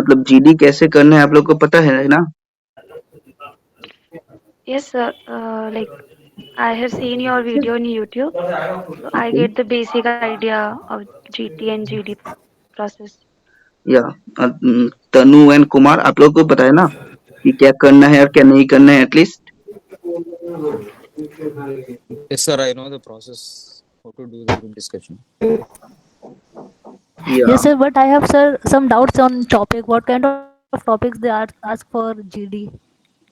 मतलब जीडी कैसे करना है आप लोग को पता है ना? Yes, sir. Like I have seen your video on YouTube, so I okay, get the basic idea of GT and GD process. या तनु एंड कुमार आप लोग को पता है ना कि क्या करना है और क्या नहीं करना है at least? Yes, sir. I know the process how to do the group discussion. या Yes, sir. But I have, sir, some doubts on topic. What kind of topics they are ask for GD?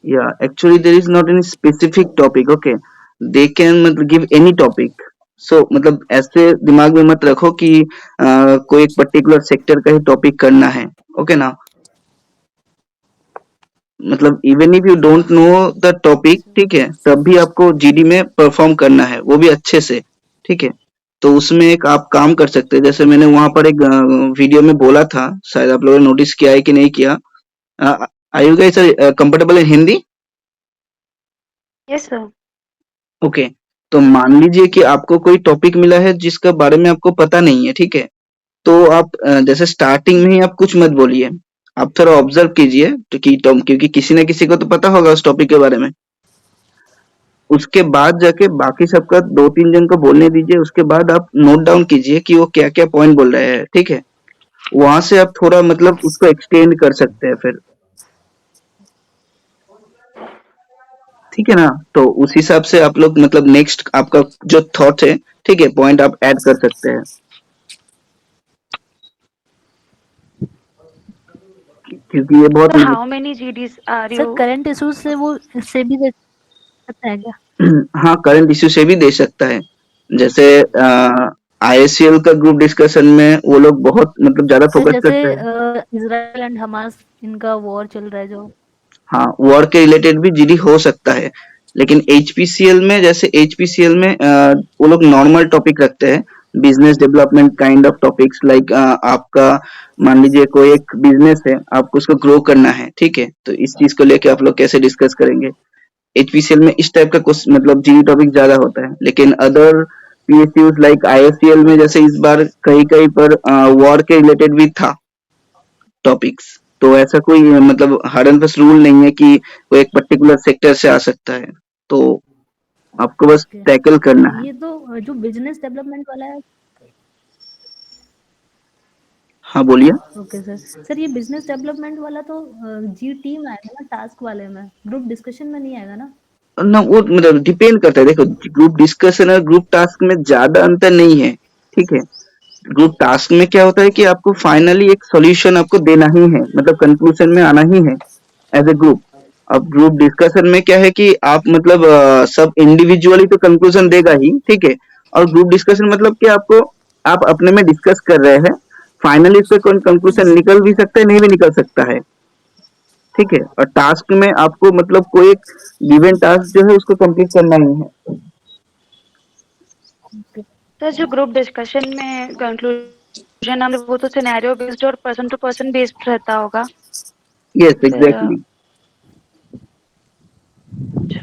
या actually there is not any specific topic, okay, they can मतलब give any topic. So मतलब ऐसे दिमाग में मत रखो कि कोई एक पर्टिकुलर सेक्टर का ही टॉपिक करना है, ओके ना? मतलब even if you don't know the Okay, topic, sir. ठीक है, तब भी आपको जीडी में परफॉर्म करना है, वो भी अच्छे से, ठीक है? तो उसमें एक आप काम कर सकते हैं, जैसे मैंने वहां पर एक वीडियो में बोला था, शायद आप लोगों ने नोटिस किया है कि नहीं किया। Are you guys comfortable in Hindi? Yes, sir. Okay, तो मान लीजिए कि आपको कोई टॉपिक मिला है जिसका बारे में आपको पता नहीं है, ठीक है? तो आप जैसे स्टार्टिंग में ही आप कुछ मत बोलिए, आप थोड़ा ऑब्जर्व कीजिए तो क्योंकि किसी न किसी को तो पता होगा उस टॉपिक के बारे में। उसके बाद जाके बाकी सबका 2-3 जन को बोलने दीजिए, उसके बाद आप नोट डाउन कीजिए कि वो क्या-क्या पॉइंट बोल रहे हैं, ठीक है? वहाँ से आप थोड़ा मतलब उसको एक्सटेंड कर सकते हैं फिर, ठीक है ना? तो उस हिसाब से आप लोग मतलब नेक्स्ट आपका जो थॉट है, ठीक है, पॉइंट आप ऐड कर सकते हैं, क्योंकि ये बहुत So how many GDs are sir you? Current issues से वो से भी दे सकता है क्या? हाँ, करंट इश्यू से भी दे सकता है। जैसे आईएससीएल का ग्रुप डिस्कशन में वो लोग बहुत मतलब ज़्यादा सर फोकस जैसे करते हैं। इजराइल एंड हमास इनका वॉर चल रहा है जो। हाँ, वॉर के रिलेटेड भी जीडी हो सकता है। लेकिन एचपीसीएल में जैसे एचपीसीएल में वो लोग नॉर्मल टॉपिक रखते हैं, business development kind of topics like आपका मान लीजिए कोई एक बिजनेस है, आपको उसको ग्रो करना है, ठीक है? तो इस चीज़ को लेके आप लोग कैसे डिस्कस करेंगे? एचपीसीएल में इस टाइप का कुछ मतलब जीडी टॉपिक ज़्यादा होता है। लेकिन अदर पीएसयूज लाइक आईएससीएल में जैसे इस बार कहीं-कहीं पर वॉर के रिलेटेड भी था टॉपिक्स। तो ऐसा कोई मतलब हार्ड एंड फास्ट रूल नहीं है कि वो एक पर्टिकुलर सेक्टर से आ सकता है। तो आपको बस ओके, टैकल करना है। ये तो जो बिजनेस डेवलपमेंट वाला है। हाँ, बोलिए। ओके सर, सर ये बिजनेस डेवलपमेंट वाला तो जीटी में आएगा ना, टास्क वाले में, ग्रुप डिस्कशन में नहीं आएगा ना? ना वो मतलब डिपेंड करता है, देखो ग्रुप डिस्कशन और ग्रुप टास्क में ज़्यादा अंतर नहीं है, ठीक है? ग्रुप टास्क में क्या होता है कि आपको फाइनली एक सॉल्यूशन आपको देना ही है, मतलब कंक्लूजन में आना ही है एज ए ग्रुप। अब ग्रुप डिस्कशन में क्या है कि आप मतलब सब इंडिविजुअली तो कंक्लूजन देगा ही, ठीक है? और ग्रुप डिस्कशन मतलब कि आपको आप अपने में डिस्कस कर रहे हैं, फाइनली इस पे कोई कंक्लूजन निकल भी सकता है, नहीं भी निकल सकता है, ठीक है? और टास्क में आपको मतलब कोई एक गिवन टास्क जो है उसको कंप्लीट करना ही है। ओके, तो जो ग्रुप डिस्कशन में कंक्लूजन हम वो तो सिनेरियो बेस्ड और पर्सन टू पर्सन बेस्ड रहता होगा यस, फिर। एग्जैक्टली। अच्छा,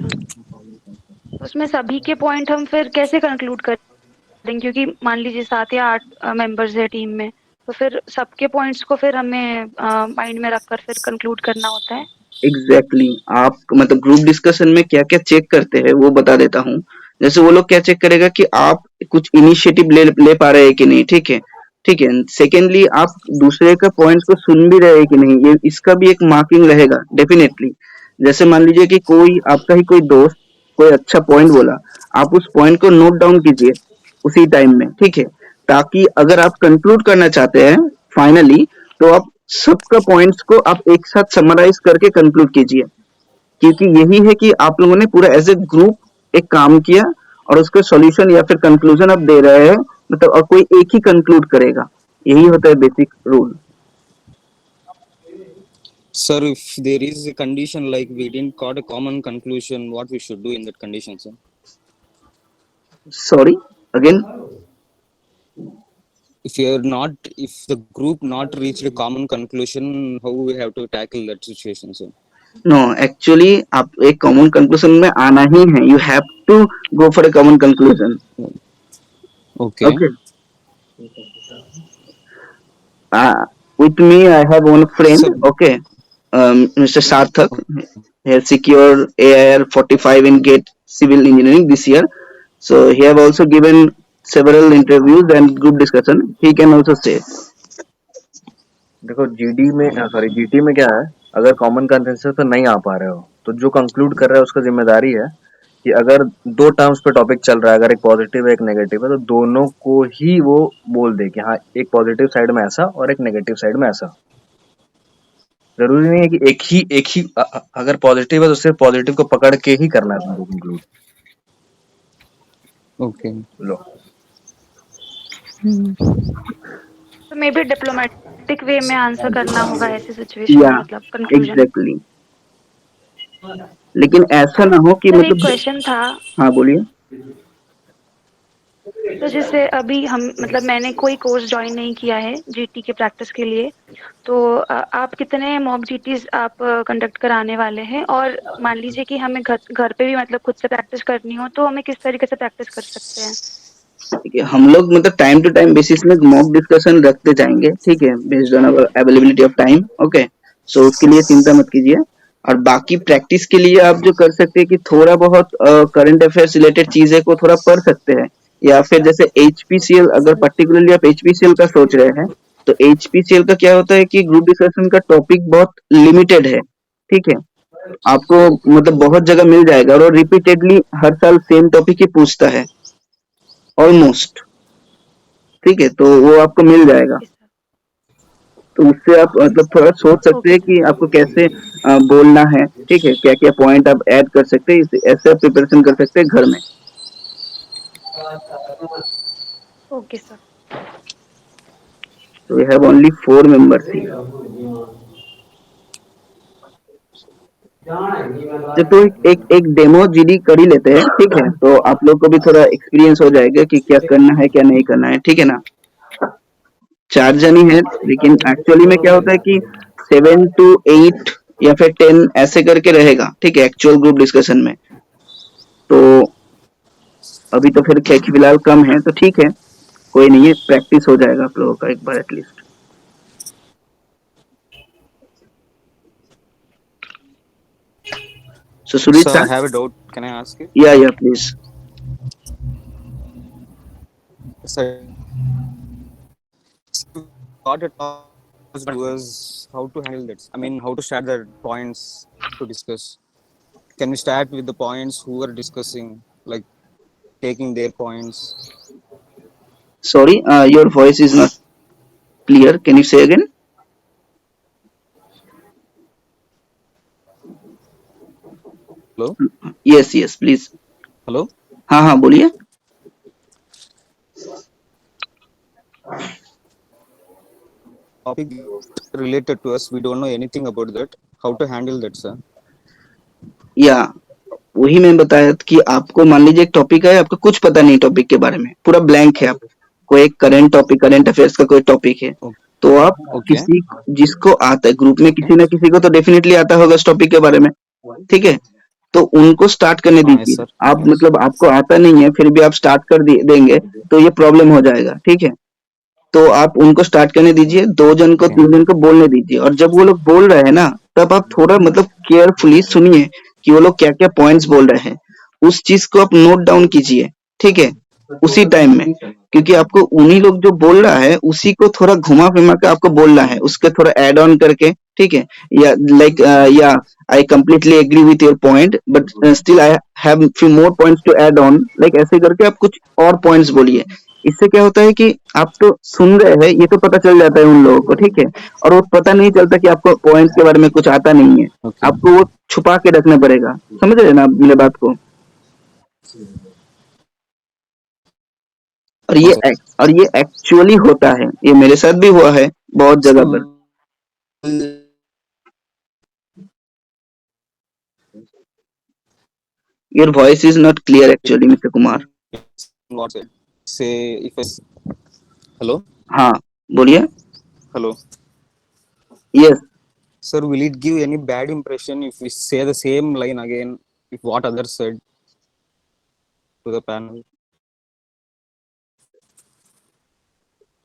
तो उसमें सभी के पॉइंट हम फिर कैसे कंक्लूड करेंगे, क्योंकि मान लीजिए 7 या 8 मेंबर्स है टीम में, तो फिर सबके पॉइंट्स को फिर हमें माइंड में रखकर फिर कंक्लूड करना होता है। एग्जैक्टली आप मतलब ग्रुप डिस्कशन में क्या क्या चेक करते हैं वो बता देता हूँ। जैसे वो लोग क्या चेक करेगा कि आप कुछ इनिशिएटिव ले पा रहे हैं कि नहीं, ठीक है? ठीक है। सेकेंडली आप दूसरे का पॉइंट्स को सुन भी रहे हैं कि नहीं, ये इसका भी एक मार्किंग रहेगा डेफिनेटली। जैसे मान लीजिए कि कोई आपका ही कोई दोस्त कोई अच्छा पॉइंट बोला, आप उस पॉइंट को नोट डाउन कीजिए उसी टाइम में, ठीक है? ताकि अगर आप कंक्लूड करना चाहते हैं फाइनली, तो आप सबका पॉइंट्स को आप एक साथ समराइज करके कंक्लूड कीजिए, क्योंकि यही है कि आप लोगों ने पूरा एज ए ग्रुप एक काम किया और उसका सॉल्यूशन या फिर कंक्लूजन आप दे रहे हैं, मतलब और कोई एक ही कंक्लूड करेगा, यही होता है basic rule. Sir, if there is a condition like we didn't got a common conclusion, what we should do in that condition, sir? Sorry, again? If the group not reached a common conclusion, how we have to tackle that situation, sir? No, actually आप एक common conclusion में आना ही है, you have to go for a common conclusion, Okay. Okay? with me I have one friend, Sir, okay, Mr. Sarthak. He has secured AIR 45 in GATE Civil Engineering this year. So he have also given several interviews and group discussion. He can also say. देखो GD में sorry GT में क्या है, अगर common consensus पे नहीं आ पा रहे हो तो जो कंक्लूड कर रहा है उसका जिम्मेदारी है कि अगर दो टर्म्स पे टॉपिक चल रहा है, अगर एक पॉजिटिव है एक नेगेटिव है, तो दोनों को ही वो बोल दे कि हाँ एक पॉजिटिव साइड में ऐसा और एक नेगेटिव साइड में ऐसा। जरूरी नहीं है कि एक ही अगर पॉजिटिव है तो सिर्फ पॉजिटिव को पकड़ के ही करना है तुमको कंक्लूड। okay. लो तो मे बी डिप्लोमेटिक वे में आंसर करना होगा ऐसी सिचुएशन में, Yeah, मतलब कंक्लूजन। exactly. लेकिन ऐसा ना हो कि सर एक मतलब, क्वेश्चन था, हाँ बोलिए। तो जैसे अभी हम मतलब मैंने कोई कोर्स ज्वाइन नहीं किया है जीटी के प्रैक्टिस के लिए, तो आप कितने मॉक जीटीज आप कंडक्ट कराने वाले हैं? और मान लीजिए कि हमें घर पे भी मतलब खुद से प्रैक्टिस करनी हो तो हमें किस तरीके से प्रैक्टिस कर सकते हैं? ठीक है, हम लोग मतलब टाइम टू टाइम बेसिस में मॉक डिस्कशन रखते जाएंगे, ठीक है, based on our availability of time, okay. So उसके लिए चिंता मत कीजिए। और बाकी प्रैक्टिस के लिए आप जो कर सकते हैं कि थोड़ा बहुत करंट अफेयर्स रिलेटेड चीजें को थोड़ा पढ़ सकते हैं, या फिर जैसे एचपीसीएल, अगर पर्टिकुलरली आप एचपीसीएल का सोच रहे हैं, तो एचपीसीएल का क्या होता है कि ग्रुप डिस्कशन का टॉपिक बहुत लिमिटेड है, ठीक है। आपको मतलब बहुत जगह मिल जाएगा और रिपीटेडली हर साल सेम टॉपिक ही पूछता है ऑलमोस्ट, ठीक है, तो वो आपको मिल जाएगा। Okay sir. तो उससे आप मतलब थोड़ा सोच सकते ओके हैं सर। कि आपको कैसे बोलना है, ठीक है, क्या क्या पॉइंट आप ऐड कर सकते हैं, ऐसे आप प्रिपरेशन कर सकते हैं घर में। Okay sir. तो we have only 4 members here. तो एक डेमो जीडी कर ही लेते हैं, ठीक है, तो आप लोग को भी थोड़ा एक्सपीरियंस हो जाएगा कि क्या करना है क्या नहीं करना है, ठीक है ना। 4 जन ही है, लेकिन एक्चुअली में क्या होता है कि 7 to 8 या फिर 10 ऐसे करके रहेगा, ठीक है, एक्चुअल ग्रुप डिस्कशन में। तो अभी तो फिर फिलहाल कम है, तो ठीक है, कोई नहीं है, प्रैक्टिस हो जाएगा आप लोगों का एक बार at least. So should Sir, I start? have a doubt. Can I ask you? या please. Sir, what it was how to handle that. I mean, how to start the points to discuss. Can we start with the points who are discussing, like taking their points? Sorry, your voice is not clear, can you say again? Hello? Yes yes please. Hello? हाँ हाँ बोलिए। Topic related to us, we don't know anything about that. How to handle that, sir? या वही मैं बताया कि आपको मान लीजिए एक टॉपिक है, आपको कुछ पता नहीं टॉपिक के बारे में, पूरा ब्लैंक है, आप कोई एक करंट टॉपिक, करंट अफेयर्स का कोई टॉपिक है, O- तो आप Okay. किसी जिसको आता है ग्रुप में, Okay. किसी ना किसी को तो डेफिनेटली आता होगा इस टॉपिक के बारे में, ठीक है, तो उनको स्टार्ट करने Yes, दीजिए। sir. आप Yes. मतलब आपको आता नहीं है फिर भी आप स्टार्ट कर देंगे तो ये प्रॉब्लम हो जाएगा, ठीक है। तो आप उनको स्टार्ट करने दीजिए, 2 जन को Okay. 3 जन को बोलने दीजिए, और जब वो लोग बोल रहे हैं ना, तब आप थोड़ा मतलब केयरफुली सुनिए कि वो लोग क्या-क्या पॉइंट्स बोल रहे हैं। उस चीज़ को आप नोट डाउन कीजिए, ठीक है? उसी टाइम में, क्योंकि आपको उन्हीं लोग जो बोल रहा है उसी को थोड़ा घुमा-फिरा के आपको बोलना है, उसके थोड़ा ऐड ऑन करके, ठीक है? Yeah like yeah I completely agree with your point but still I have few more points to add on, like ऐसे करके आप कुछ और पॉइंट्स बोलिए। इससे क्या होता है कि आप तो सुन रहे हैं, ये तो पता चल जाता है उन लोगों को, ठीक है, और वो पता नहीं चलता कि आपको पॉइंट्स के बारे में कुछ आता नहीं है, Okay. आपको वो छुपा के रखना पड़ेगा। समझ रहे हैं ना आप मेरे बात को? और No, sir. ये एक्चुअली होता है, ये मेरे साथ भी हुआ है बहुत जगह पर। So, your voice is not clear actually mister Kumar. what's it? Say if I hello, हाँ बोलिए। hello, yes. sir, will it give any bad impression if we say the same line again if what others said to the panel?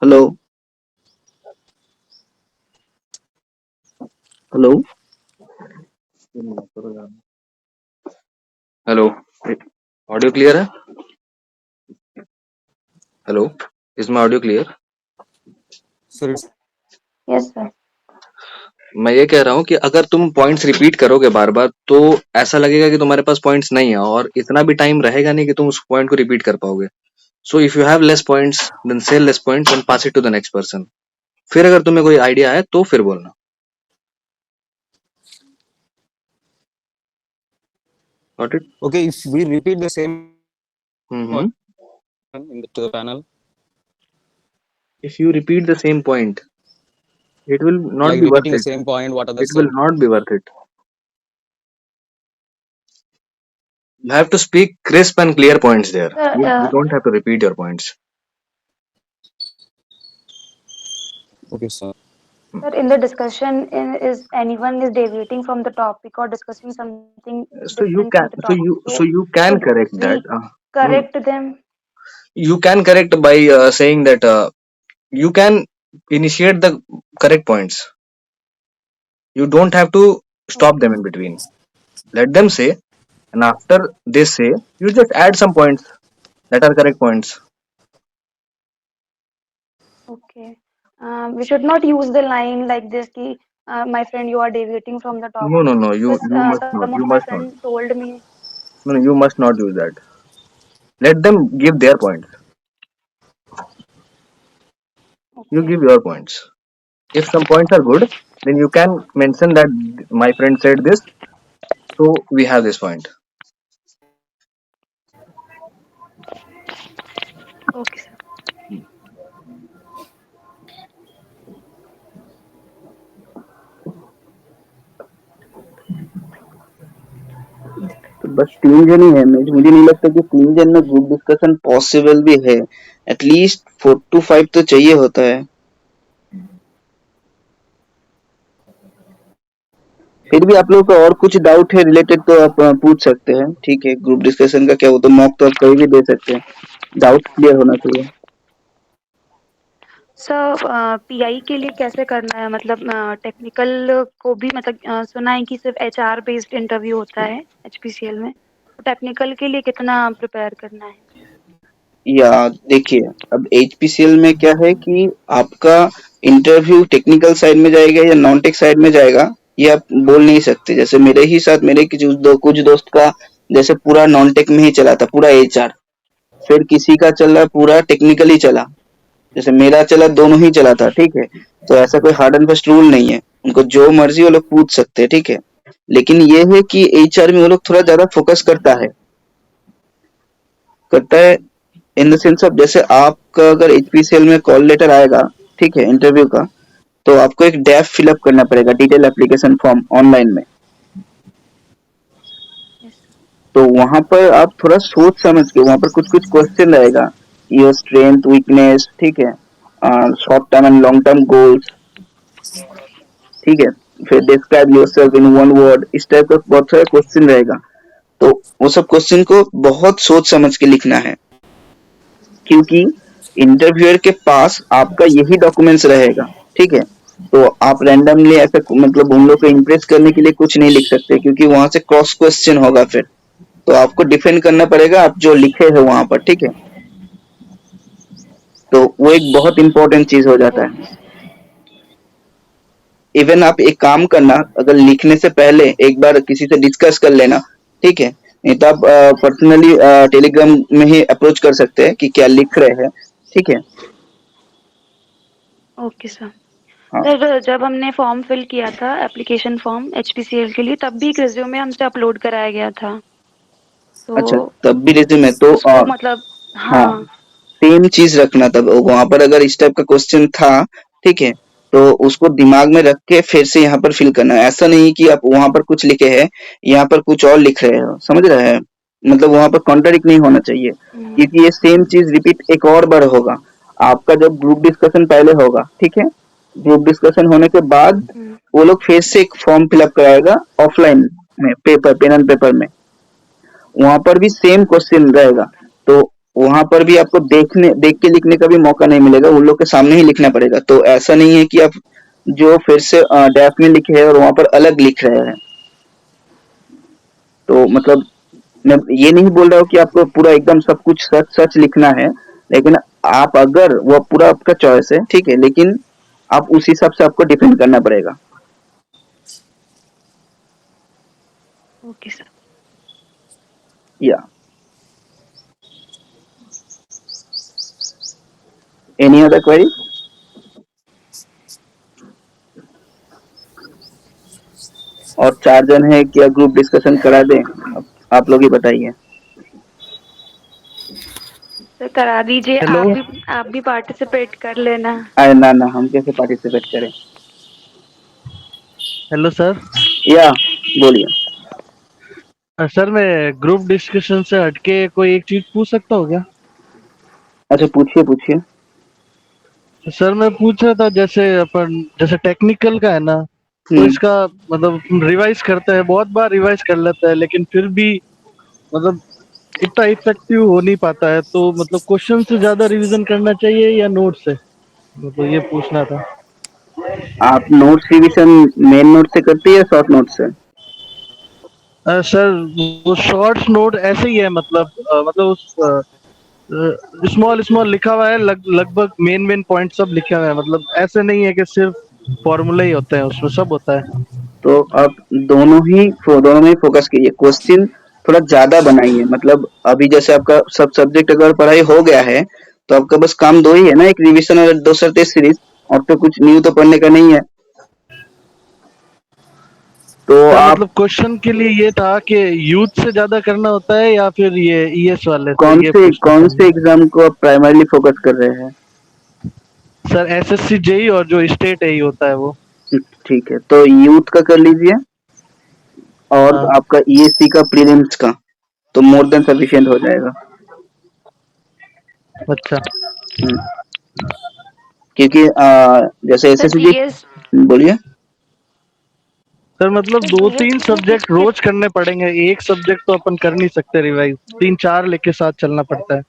Hello. Hello hello, audio clear है? Hello, is my audio clear? So it's yes sir. मैं ये कह रहा हूँ कि अगर तुम points repeat करोगे बार बार तो ऐसा लगेगा कि तुम्हारे पास पॉइंट्स नहीं है और इतना भी टाइम रहेगा नहीं कि तुम उस पॉइंट को रिपीट कर पाओगे. So if you have less points then say less points and pass it to the next person. फिर अगर तुम्हें कोई आइडिया है तो फिर बोलना. Got it? okay if we repeat the same hmm. in the panel, If you repeat the same point, it will not like be worth repeating the it. same point what It others will said. not be worth it. You have to speak crisp and clear points there. You don't have to repeat your points. Okay, sir. Sir, in the discussion, is anyone is deviating from the topic or discussing something So you different can, from the topic? so you can Should correct that. we correct them? You can correct by saying that you can initiate the correct points. You don't have to stop them in between. Let them say, and after they say, you just add some points that are correct points. Okay. We should not use the line like this, ki, my friend, you are deviating from the No, topic. no, no. You Because you must not. some You of my must not. friends told me, No, no, you must not use that. Let them give their points. You okay, give your points. If some points are good, then you can mention that my friend said this, so we have this point. okay, sir. तो बस 3 जन ही है. मुझे नहीं लगता कि 3 जन में ग्रुप डिस्कशन पॉसिबल भी है. एटलीस्ट 4 to 5 तो चाहिए होता है. फिर भी आप लोगों को और कुछ डाउट है रिलेटेड तो आप पूछ सकते हैं. ठीक है, ग्रुप डिस्कशन का क्या, वो तो मॉक तो आप कहीं भी दे सकते हैं. डाउट क्लियर होना चाहिए. सर पीआई के लिए कैसे करना है, मतलब टेक्निकल को भी, मतलब सुना है कि सिर्फ एचआर बेस्ड इंटरव्यू होता है एचपीसीएल में, तो टेक्निकल के लिए कितना प्रिपेयर करना है? या देखिए, अब एचपीसीएल में क्या है कि आपका इंटरव्यू टेक्निकल साइड में जाएगा या नॉन टेक साइड में जाएगा, ये आप बोल नहीं सकते. जैसे मेरे ही साथ मेरे कुछ दोस्त का जैसे पूरा नॉन टेक में ही चला था, पूरा एचआर. फिर किसी का चला पूरा टेक्निकली चला, जैसे मेरा चला, दोनों ही चला था. ठीक है, तो ऐसा कोई हार्ड एंड फास्ट रूल नहीं है. उनको जो मर्जी वो लोग पूछ सकते हैं. ठीक है, लेकिन ये है कि एचआर में वो लोग थोड़ा ज्यादा फोकस करता है इन द सेंस ऑफ, जैसे आपका अगर एचपीसीएल में कॉल लेटर आएगा, ठीक है, इंटरव्यू का, तो आपको एक डैफ फिलअप करना पड़ेगा, डिटेल एप्लीकेशन फॉर्म ऑनलाइन में. तो वहां पर आप थोड़ा सोच समझ के, वहां पर कुछ कुछ क्वेश्चन रहेगा, योर स्ट्रेंथ, वीकनेस, ठीक है, short term and long term goals, ठीक है, फिर describe yourself in one word, इस टाइप का बहुत सारा क्वेश्चन रहेगा. तो वो सब क्वेश्चन को बहुत सोच समझ के लिखना है, क्योंकि इंटरव्यूअर के पास आपका यही डॉक्यूमेंट्स रहेगा. ठीक है, तो आप रैंडमली ऐसा मतलब उन लोग को इम्प्रेस करने के लिए कुछ नहीं लिख सकते, क्योंकि वहां से क्रॉस क्वेश्चन होगा. फिर तो आपको डिफेंड करना पड़ेगा आप जो लिखे हैं वहां पर. ठीक है, तो वो एक बहुत इंपॉर्टेंट चीज हो जाता है. इवन आप एक काम करना, अगर लिखने से पहले एक बार किसी से डिस्कस कर लेना. ठीक है, नहीं तो आप पर्सनली टेलीग्राम में ही अप्रोच कर सकते हैं कि क्या लिख रहे हैं. ठीक है. Okay sir. हाँ, सर जब हमने फॉर्म फिल किया था, एप्लीकेशन फॉर्म एचपीसीएल के लिए, तब भी एक रिज्यूमे हमसे अपलोड कराया गया था, अच्छा, तो तब भी रिज्यूमे तो उसको मतलब, हाँ, हाँ, सेम चीज रखना. तब वहां पर अगर इस टाइप का क्वेश्चन था, ठीक है, तो उसको दिमाग में रख के फिर से यहाँ पर फिल करना है. ऐसा नहीं कि आप वहां पर कुछ लिखे हैं, यहाँ पर कुछ और लिख रहे हो. समझ रहे हैं, मतलब वहां पर कॉन्ट्राडिक्ट नहीं होना चाहिए, क्योंकि ये सेम चीज रिपीट एक और बार होगा. आपका जब ग्रुप डिस्कशन पहले होगा, ठीक है, ग्रुप डिस्कशन होने के बाद वो लोग फिर से एक फॉर्म फिलअप कराएगा ऑफलाइन में, पेपर, पेन एंड पेपर में. वहां पर भी सेम क्वेश्चन रहेगा, तो वहां पर भी आपको देख के लिखने का भी मौका नहीं मिलेगा, उन लोग के सामने ही लिखना पड़ेगा. तो ऐसा नहीं है कि आप जो फिर से डैफ में लिखे हैं और वहाँ पर अलग लिख रहे हैं। तो मतलब मैं ये नहीं बोल रहा हूँ कि आपको पूरा एकदम सब कुछ सच-सच लिखना है, लेकिन आप अगर वो पूरा आपका चॉइस है, ठीक है? लेकिन आप उस हिसाब से आपको डिफेंड करना पड़ेगा। Okay sir. या एनी अदर क्वेरी? और 4 जन हैं, क्या ग्रुप डिस्कशन करा दें? आप लोग ही बताइए। सर करा दीजिए, हेलो आप भी पार्टिसिपेट कर लेना। अरे ना, हम कैसे पार्टिसिपेट करें? Hello sir. या बोलिए। सर मैं ग्रुप डिस्कशन से हटके कोई एक चीज पूछ सकता हूँ क्या? अच्छा पूछिए। सर मैं पूछ रहा था जैसे टेक्निकल का है ना, तो हुँ। इसका मतलब रिवाइज करते हैं, बहुत बार रिवाइज कर लेता है, लेकिन फिर भी मतलब इतना इफेक्टिव हो नहीं पाता है। तो मतलब क्वेश्चन से ज्यादा रिवीजन करना चाहिए या नोट से? मतलब ये पूछना था। आप नोट्स रिविज़न मेन नोट से करते हैं या शॉर्ट नोट से? सर वो शॉर्ट्स नोट ऐसे ही है, मतलब उस स्मॉल स्मॉल लिखा हुआ है, लगभग मेन पॉइंट सब लिखे हुए हैं। मतलब ऐसे नहीं है कि सिर्फ फॉर्मूला ही होते हैं, उसमें सब होता है। तो आप दोनों में ही फोकस कीजिए। क्वेश्चन थोड़ा ज़्यादा बनाइए। मतलब अभी जैसे आपका सब सब्जेक्ट अगर पढ़ाई हो गया है, तो आपका बस काम 2 ही है ना, एक रिवीजन और दूसरा टेस्ट सीरीज़। और तो कुछ न्यू तो पढ़ने का नहीं है। तो सर आप मतलब क्वेश्चन के लिए ये था कि यूथ से ज्यादा करना होता है या फिर ये ईएस वाले से, ये पूछना कौन था से मुझे। एग्ज़ाम को आप प्राइमरीली फोकस कर रहे हैं? सर एसएससी जेई और जो स्टेट एई होता है वो। ठीक है, तो यूथ का कर लीजिए और हाँ। आपका ईएससी का प्रीलिम्स का, तो मोर देन सफिशिएंट हो जाएगा। अच्छा। हुँ, क्योंकि जैसे सर एसएससी जीएस बोलिए? सर मतलब सर दो जीएस तीन के लिए सब्जेक्ट रोज करने पड़ेंगे, एक सब्जेक्ट तो अपन कर नहीं सकते रिवाइज, तीन चार लेके साथ चलना पड़ता है।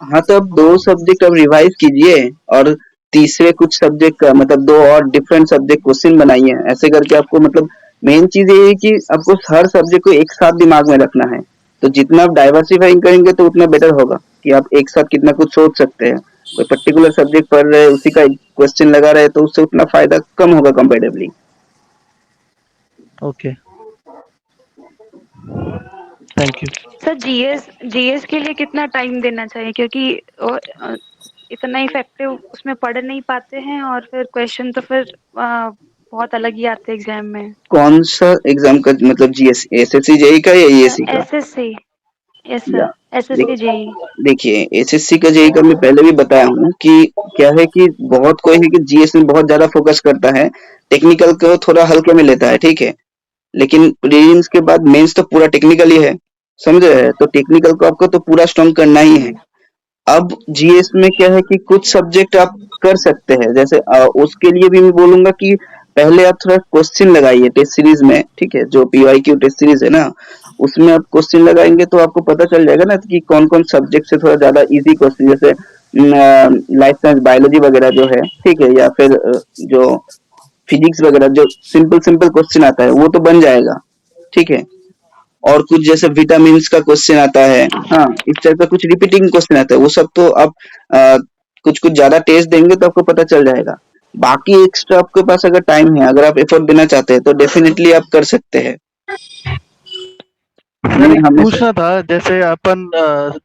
हाँ, तो अब 2 सब्जेक्ट अब रिवाइज़ कीजिए और तीसरे कुछ सब्जेक्ट का मतलब 2 और डिफरेंट सब्जेक्ट क्वेश्चन बनाइए। ऐसे करके आपको मतलब मेन चीज़ ये है कि आपको हर सब्जेक्ट को एक साथ दिमाग में रखना है। तो जितना आप डाइवर्सिफाइंग करेंगे तो उतना बेटर होगा कि आप एक साथ कितना कुछ सोच सकते हैं। कोई पर्टिकुलर सब्जेक्ट पढ़ रहे हैं, उसी का क्वेश्चन लगा रहे हैं, तो उससे उतना फ़ायदा कम होगा comparatively. Okay, thank you. Sir GS के लिए कितना टाइम देना चाहिए, क्योंकि इतना इफेक्टिव उसमें पढ़ नहीं पाते हैं और फिर क्वेश्चन तो फिर बहुत अलग ही आते हैं एग्जाम में। कौन सा एग्ज़ाम का मतलब जीएस एसएससी जेईई का या ईएससी का? एसएससी, यस या सर, देख एसएससी जेई। देखिए एसएससी का जेईई का मैं पहले भी बताया हूँ कि क्या है कि बहुत कोई है कि जीएस में बहुत ज्यादा फोकस करता है, टेक्निकल को थोड़ा हल्के में लेता है, ठीक है? लेकिन प्रीलिम्स के बाद मेंस तो पूरा टेक्निकल ही है, समझ रहे हैं? तो टेक्निकल को आपको तो पूरा स्ट्रॉन्ग करना ही है। अब जीएस में क्या है कि कुछ सब्जेक्ट आप कर सकते हैं, जैसे उसके लिए भी मैं बोलूंगा कि पहले आप थोड़ा क्वेश्चन लगाइए टेस्ट सीरीज में, ठीक है? जो पीवाईक्यू टेस्ट सीरीज है ना, उसमें आप क्वेश्चन लगाएंगे तो आपको पता चल जाएगा ना कि कौन कौन सब्जेक्ट से थोड़ा ज्यादा इजी क्वेश्चन, जैसे लाइफ साइंस बायोलॉजी वगैरह जो है, ठीक है? या फिर जो फिजिक्स वगैरह जो सिंपल सिंपल क्वेश्चन आता है वो तो बन जाएगा, ठीक है? और कुछ जैसे विटामिन्स का क्वेश्चन आता है, हाँ, इस टाइप का कुछ रिपीटिंग क्वेश्चन आता है, वो सब तो आप अ, कुछ-कुछ ज़्यादा टेस्ट देंगे तो आपको पता चल जाएगा। बाकी एक्स्ट्रा आपके पास अगर टाइम है, अगर आप एफर्ट देना चाहते हैं, तो डेफिनिटली आप कर सकते हैं। सर मैं एक हमेशा पूछना था, जैसे अपन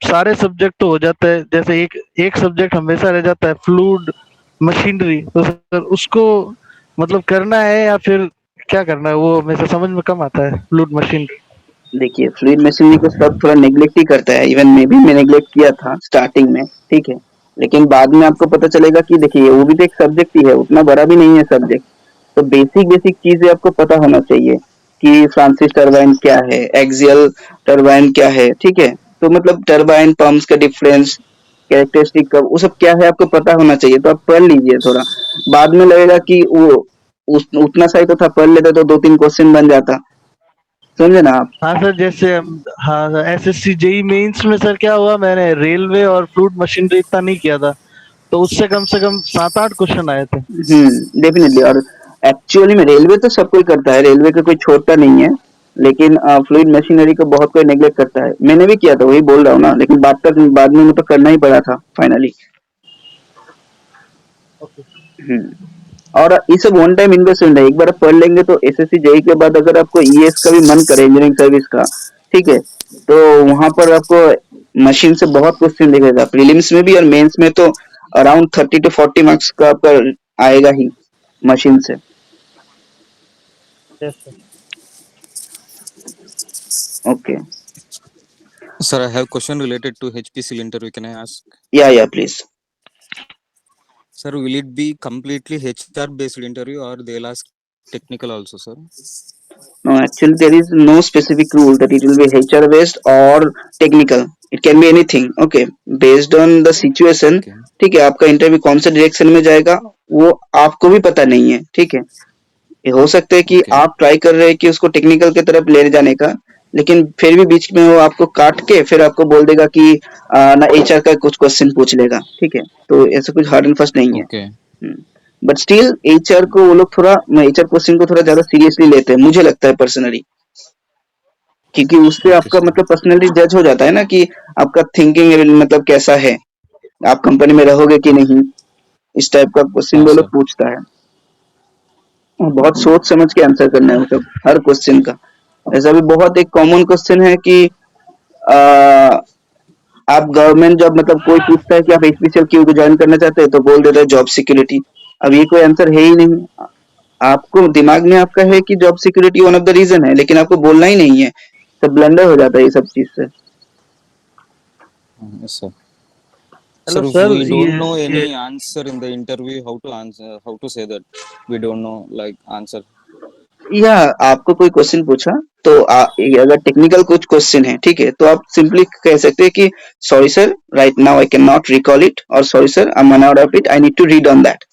सारे सब्जेक्ट तो हो जाते हैं, जैसे एक एक सब्जेक्ट हमेशा रह जाता है, फ्लूइड मशीनरी, तो सर उसको मतलब करना है या फिर क्या करना है? वो मेरे से समझ में कम आता है, फ्लूइड मशीनरी। देखिए फ्लूइड मशीनरी को सब थोड़ा नेग्लेक्ट ही करता है, इवन मैं नेग्लेक्ट किया था स्टार्टिंग में, ठीक है? लेकिन बाद में आपको पता चलेगा कि देखिए वो भी तो एक सब्जेक्ट ही है, उतना बड़ा भी नहीं है सब्जेक्ट। तो बेसिक बेसिक चीजें आपको पता होना चाहिए कि फ्रांसिस टरबाइन क्या है, एक्सियल टरबाइन क्या है, ठीक है? तो मतलब टरबाइन पंप्स का डिफरेंस, कैरेक्टरिस्टिक का वो सब क्या है आपको पता होना चाहिए, तो आप पढ़ लीजिए थोड़ा। बाद में लगेगा कि वो उतना सा ही तो था, पढ़ लेते तो 2-3 क्वेश्चन बन जाता, समझे ना आप? हाँ सर, जैसे हाँ एसएससी जेई मेंस में सर क्या हुआ, मैंने रेलवे और फ्लूइड मशीनरी इतना नहीं किया था, तो उससे कम से कम 7-8 क्वेश्चन आए थे। डेफिनेटली। और एक्चुअली में रेलवे तो सब कोई करता है, रेलवे का कोई छोड़ता नहीं है, लेकिन फ्लूइड मशीनरी को बहुत कोई नेग्लेक्ट करता है। मैंने भी किया था, वही बोल रहा हूँ ना, लेकिन बाद में मुझे करना ही पड़ा था फाइनली। और ये सब वन टाइम इन्वेस्टमेंट है, एक बार आप पढ़ लेंगे तो एसएससी जेईई के बाद अगर आपको ईएस का भी मन करे, इंजीनियरिंग सर्विस का, ठीक है, तो वहां पर आपको मशीन से बहुत क्वेश्चन दिखेगा, प्रीलिम्स में भी और मेंस में तो अराउंड 30 to 40 मार्क्स का आपका आएगा ही मशीन से। Okay Sir, I have question related to HPCL interview. Can I ask? या please. Sir, will it be completely HR based interview or they'll ask technical also, sir? No, actually there is no specific rule that it will be HR based or technical. It can be anything. Okay, based on the situation. Okay. ठीक है, आपका interview कौन से direction में जाएगा वो आपको भी पता नहीं है, ठीक है। ये हो सकता है कि Okay. आप ट्राई कर रहे हैं कि उसको टेक्निकल की तरफ ले जाने का, लेकिन फिर भी बीच में वो आपको काट के फिर आपको बोल देगा कि ना एचआर का कुछ क्वेश्चन पूछ लेगा, ठीक है। तो ऐसा कुछ हार्ड एंड फास्ट नहीं है। Okay. बट स्टिल एचआर को वो लोग थोड़ा एचआर क्वेश्चन को थोड़ा ज्यादा सीरियसली लेते हैं, मुझे लगता है पर्सनली, क्योंकि उससे Okay, आपका sir. मतलब पर्सनली जज हो जाता है ना कि आपका थिंकिंग मतलब कैसा है, आप कंपनी में रहोगे कि नहीं, इस टाइप का क्वेश्चन हाँ, वो लोग sir. पूछता है। और बहुत सोच समझ के आंसर करना है मतलब हर क्वेश्चन का। ऐसा भी बहुत एक कॉमन क्वेश्चन है कि आ, आप गवर्नमेंट जॉब मतलब कोई पूछता है कि आप एचपीसीएल क्यों ज्वाइन करना चाहते हैं, तो बोल देते हैं जॉब सिक्योरिटी। अब ये कोई आंसर है ही नहीं, आपको दिमाग में आपका है कि job security one of the reason है, लेकिन आपको बोलना ही नहीं है, तो ब्लंडर हो जाता है ये सब चीज से। Yes, sir. Hello Sir, if sir, we don't know ये any answer in the interview, how to answer? How to say that we don't know like answer? या आपको कोई क्वेश्चन पूछा तो अगर टेक्निकल कुछ क्वेश्चन है, ठीक है, तो आप सिंपली कह सकते हैं कि sorry sir, right now I can not recall it, और sorry sir, I am unaware of it, I need to read on that.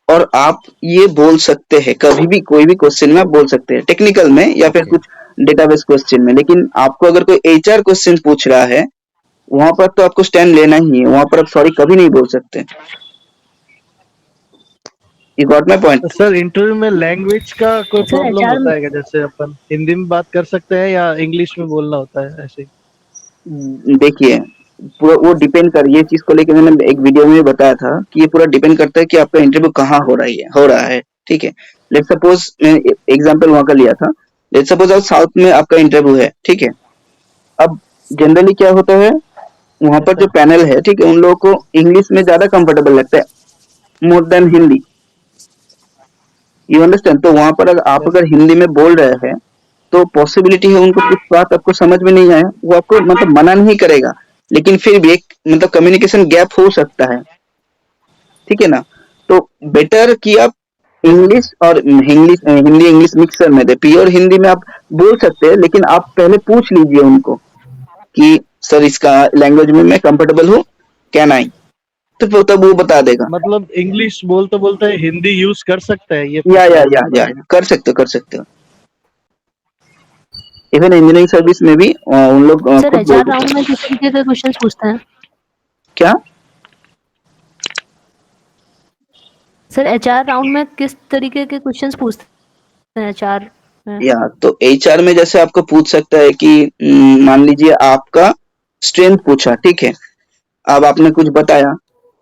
और आप ये बोल सकते हैं कभी भी कोई भी क्वेश्चन में आप बोल सकते हैं, टेक्निकल में या फिर Okay. कुछ डेटाबेस क्वेश्चन में। लेकिन आपको अगर कोई एचआर क्वेश्चन पूछ रहा है, वहां पर तो आपको स्टैंड लेना ही है, वहां पर आप सॉरी कभी नहीं बोल सकते। You got my point? Sir interview में लैंग्वेज का कोई सर प्रॉब्लम एचआर होता है क्या? जैसे अपन हिंदी में बात कर सकते हैं या इंग्लिश में बोलना होता है ऐसे? देखिए, पूरा वो डिपेंड कर, ये चीज को लेकर मैंने एक वीडियो में भी बताया था कि ये पूरा डिपेंड करता है कि आपका इंटरव्यू कहाँ हो रहा है, ठीक है। लेट सपोज मैंने एग्जांपल वहां का लिया था, लेट सपोज आप साउथ में आपका इंटरव्यू है, ठीक है। अब जनरली क्या होता है, वहां पर जो पैनल है, ठीक है, उन लोगों को इंग्लिश में ज्यादा कंफर्टेबल लगता है more than Hindi, you understand. तो वहां पर आप अगर हिंदी में बोल रहे हैं तो पॉसिबिलिटी है उनको कुछ बात आपको समझ में नहीं आए, वो आपको मतलब मना नहीं करेगा, लेकिन फिर भी एक मतलब कम्युनिकेशन गैप हो सकता है, ठीक है ना। तो बेटर कि आप इंग्लिश और हिंदी इंग्लिश मिक्सर में दे, प्योर हिंदी में आप बोल सकते हैं, लेकिन आप पहले पूछ लीजिए उनको कि सर इसका लैंग्वेज में मैं कंफर्टेबल हूँ, कैन आई, तो फिर तब वो बता देगा। मतलब इंग्लिश बोलते बोलते हिंदी यूज कर सकते हैं, ये या कर सकते हो। इवन इंजीनियरिंग सर्विस में भी उन लोग सर खुद एचआर राउंड में किस तरीके के क्वेश्चंस पूछते हैं? क्या सर एचआर राउंड में किस तरीके के क्वेश्चंस पूछते हैं एचआर में? या तो एचआर में जैसे आपको पूछ सकता है कि मान लीजिए आपका स्ट्रेंथ पूछा, ठीक है, अब आपने कुछ बताया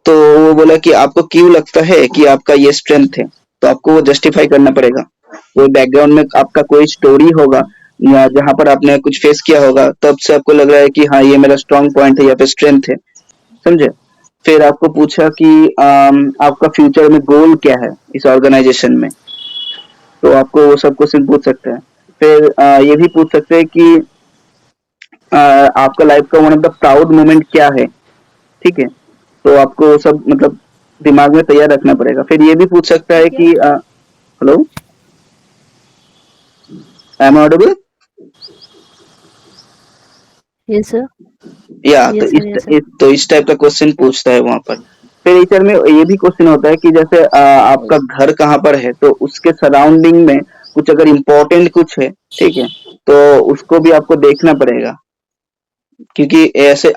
तो वो बोला कि आपको क्यों लगता है कि आपका ये स्ट्रेंथ है, तो आपको वो जस्टिफाई करना पड़ेगा। कोई बैकग्राउंड में आपका कोई स्टोरी होगा या जहां पर आपने कुछ फेस किया होगा, तब से आपको लग रहा है कि हाँ ये मेरा स्ट्रांग पॉइंट है या फिर स्ट्रेंथ है, समझे। फिर आपको पूछा कि आपका फ्यूचर में गोल क्या है इस ऑर्गेनाइजेशन में, तो आपको वो सब क्वेश्चन पूछ सकते हैं। फिर ये भी पूछ सकते हैं कि आपका लाइफ का one of the proud moment क्या है, ठीक है, तो आपको वो सब मतलब दिमाग में तैयार रखना पड़ेगा। फिर ये भी पूछ सकता है कि hello, I am audible? Yes sir. या Yes, sir. तो इस टाइप का क्वेश्चन पूछता है वहां पर। फिर एचआर में ये भी क्वेश्चन होता है कि जैसे आपका घर कहाँ पर है, तो उसके सराउंडिंग में कुछ अगर इम्पोर्टेंट कुछ है, ठीक है, तो उसको भी आपको देखना पड़ेगा। क्योंकि ऐसे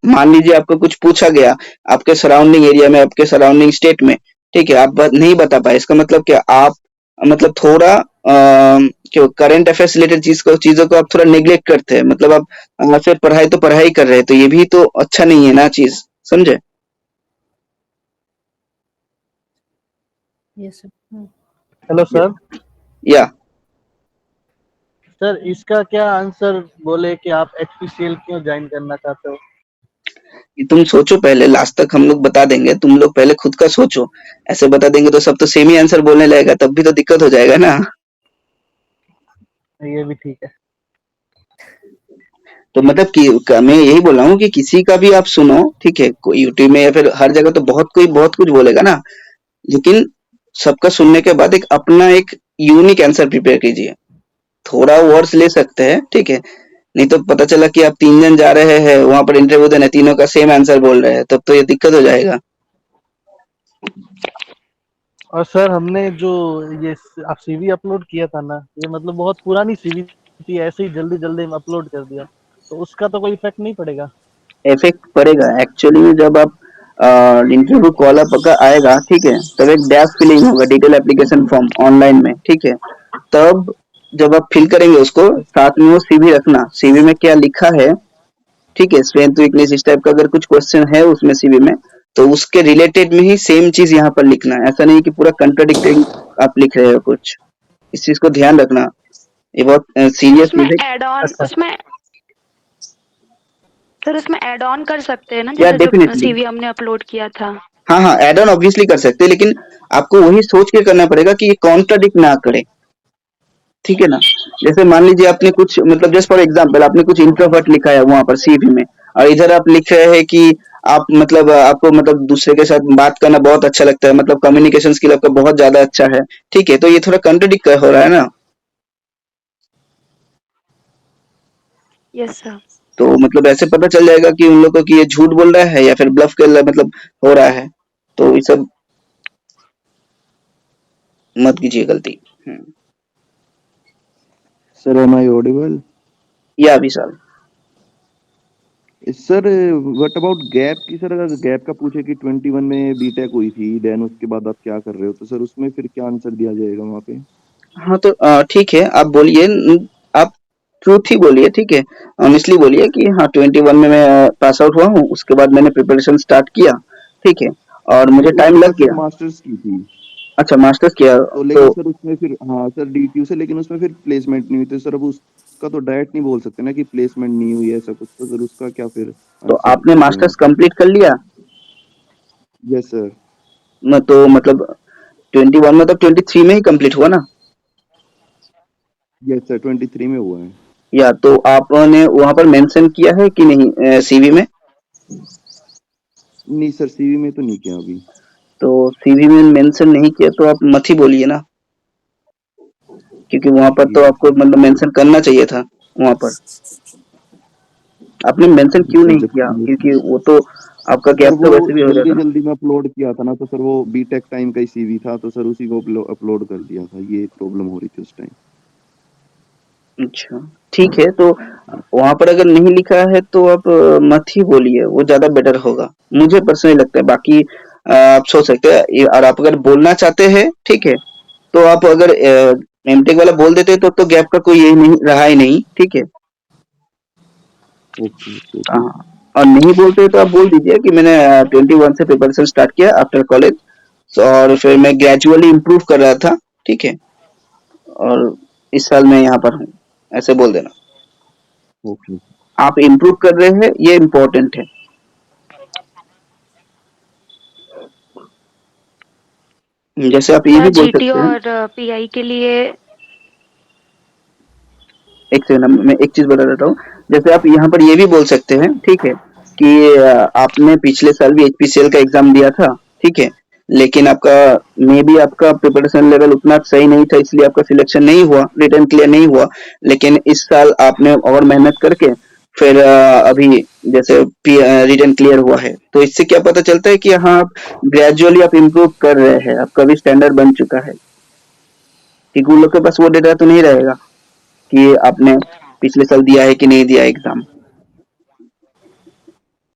मान लीजिए आपको कुछ पूछा गया आपके सराउंडिंग एरिया में, आपके सराउंडिंग स्टेट में, ठीक है, आप नहीं बता पाए, इसका मतलब क्या, आप मतलब थोड़ा क्यों करंट अफेयर्स रिलेटेड चीजों को आप थोड़ा नेग्लेक्ट करते हैं, मतलब आप फिर पढ़ाई तो पढ़ाई कर रहे हैं, तो ये भी तो अच्छा नहीं है ना चीज, समझे? Yes sir. Hello sir. या सर इसका क्या आंसर बोले कि आप एचपीसीएल क्यों ज्वाइन करना चाहते हो? तुम सोचो पहले, लास्ट तक हम लोग बता देंगे, तुम लोग पहले खुद का सोचो। ऐसे बता देंगे तो सब तो सेम ही आंसर बोलने लगेगा, तब भी तो दिक्कत हो जाएगा ना। ये भी ठीक है। तो मतलब कि मैं यही बोल रहा हूँ कि किसी का भी आप सुनो, ठीक है, कोई यूट्यूब में या फिर हर जगह तो कोई बहुत कुछ बोलेगा ना, लेकिन सबका सुनने के बाद एक अपना एक यूनिक आंसर प्रिपेयर कीजिए। थोड़ा वर्ड्स ले सकते हैं, ठीक है, नहीं तो पता चला कि आप 3 जन जा रहे हैं वहां पर इंटरव्यू देने, तीनों का सेम आंसर बोल रहे हैं, तब तो ये दिक्कत हो जाएगा। और सर हमने जो ये आप सीवी अपलोड किया था ना, ये मतलब बहुत पुरानी सीवी थी, ऐसे ही जल्दी जल्दी में अपलोड कर दिया, तो उसका तो कोई इफेक्ट नहीं पड़ेगा? इफेक्ट पड़ेगा एक्चुअली में, जब आप इंटरव्यू कॉल आपका आएगा, ठीक है, तब एक डैश फिलिंग होगा, डिटेल एप्लीकेशन फॉर्म ऑनलाइन में, ठीक है, तब जब आप फिल करेंगे उसको, साथ में वो सीवी रखना, सीवी में क्या लिखा है, ठीक है, स्ट्रेंथ वीकनेस इस टाइप का अगर कुछ क्वेश्चन है उसमें सीवी में, तो उसके रिलेटेड में ही सेम चीज यहाँ पर लिखना है, ऐसा नहीं कि पूरा कंट्राडिक्टिंग आप लिख रहे हो कुछ, इस चीज को ध्यान रखना, ये बहुत सीरियस उसमें चीज है। ऐड ऑन अच्छा। उसमें सर उसमें ऐड ऑन कर सकते हैं ना, या जैसे जो डेफिनेटली, सीवी हमने अपलोड किया था। हाँ हाँ, एड ऑन ऑब्वियसली कर सकते हैं, लेकिन आपको वही सोच के करना पड़ेगा कि ये कॉन्ट्राडिक्ट ना करे, ठीक है ना। जैसे मान लीजिए आपने कुछ मतलब जस्ट फॉर एग्जांपल आपने कुछ इंट्रोवर्ट लिखा है वहां पर सीवी में, और इधर आप लिख रहे हैं कि आप मतलब आपको मतलब दूसरे के साथ बात करना बहुत अच्छा लगता है, मतलब कम्युनिकेशन स्किल आपका बहुत ज्यादा अच्छा है, ठीक है, तो ये थोड़ा कॉन्ट्राडिक्ट हो रहा है ना। Yes sir. तो मतलब ऐसे पता चल जाएगा कि उन लोगों को कि ये झूठ बोल रहा है या फिर ब्लफ कर मतलब हो रहा है, तो ये सब मत कीजिए गलती। Sir, am I audible? या विशाल, Sir, what about गैप की? सर अगर गैप का पूछे कि 21 में बीटेक हुई थी, देन उसके बाद आप क्या कर रहे हो, तो सर उसमें फिर क्या आंसर दिया जाएगा वहाँ पे? हाँ तो ठीक है, आप बोलिए, आप ट्रूथ ही बोलिए, ठीक है, ऑनेस्टली बोलिए कि हाँ 21 में मैं पास आउट हुआ हूँ, उसके बाद मैंने प्रिपरेशन स्टार्ट किया, ठीक है, और मुझे सर टाइम उसके बाद लग सर गया। मास्टर्स की थी, अच्छा, मास्टर्स किया तो तो लेकिन सर उसमें फिर हाँ सर डीटीयू से, लेकिन उसमें फिर प्लेसमेंट नहीं हुई, तो सर अब उसका तो डायरेक्ट नहीं बोल सकते ना कि प्लेसमेंट नहीं हुई ऐसा कुछ, तो सर उसका क्या फिर आंसर आपने देंगे वहाँ मास्टर्स पे? कंप्लीट कर लिया? Yes sir. तो मतलब 21 मतलब 23 में ही कंप्लीट हुआ ना? यस सर 23 में हुआ है। या तो आपने वहां पर मेंशन किया है कि नहीं सीवी में? नहीं सर सीवी में तो नहीं किया अभी। तो सीवी में मेंशन नहीं किया तो आप मत ही बोलिए ना, क्योंकि वहां पर तो ठीक है आपको सर। मतलब मेंशन करना चाहिए था वहां पर, आपने मेंशन ठीक है क्यों सर, नहीं जब किया, क्योंकि वो तो आपका सर गैप वो तो वैसे भी हो जल्दी जाता ना। जल्दी में अपलोड किया था ना, तो सर वो बीटेक टाइम का ही सीवी था, तो सर उसी को अपलोड कर दिया था, ये प्रॉब्लम हो रही थी उस टाइम। अच्छा, ठीक है, तो वहां पर अगर नहीं लिखा है तो आप मत ही बोलिए, वो ज्यादा बेटर होगा, मुझे पर्सनली लगता है। बाकी आप सोच सकते हैं और आप अगर बोलना चाहते हैं, ठीक है, तो आप अगर एमटेक वाला बोल देते तो गैप का कोई यही नहीं रहा ही नहीं, ठीक है। Okay okay okay. हाँ, और नहीं बोलते तो आप बोल दीजिए कि मैंने 21 से प्रिपरेशन स्टार्ट किया आफ्टर कॉलेज, और फिर मैं ग्रेजुअली इम्प्रूव कर रहा था, ठीक है, और इस साल मैं यहाँ पर हूँ, ऐसे बोल देना। ओके आप इम्प्रूव कर रहे हैं, ये इम्पोर्टेंट है। जैसे आप ये क्या भी बोल जीटी सकते हैं, और पीआई के लिए? एक सेकंड मैं एक चीज बता देता हूँ, जैसे आप यहाँ पर ये भी बोल सकते हैं, ठीक है, कि आपने पिछले साल भी एचपीसीएल का एग्जाम दिया था, ठीक है, लेकिन आपका मे बी आपका प्रिपरेशन लेवल उतना सही नहीं था, इसलिए आपका सिलेक्शन नहीं हुआ, रिटर्न क्लियर नहीं हुआ, लेकिन इस साल आपने और मेहनत करके फिर अभी जैसे रिटर्न क्लियर हुआ है, तो इससे क्या पता चलता है कि हाँ आप ग्रेजुअली आप इम्प्रूव कर रहे हैं, आपका भी स्टैंडर्ड बन चुका है, क्योंकि उन लोग के पास वो डेटा तो नहीं रहेगा कि आपने पिछले साल दिया है कि नहीं दिया एग्जाम।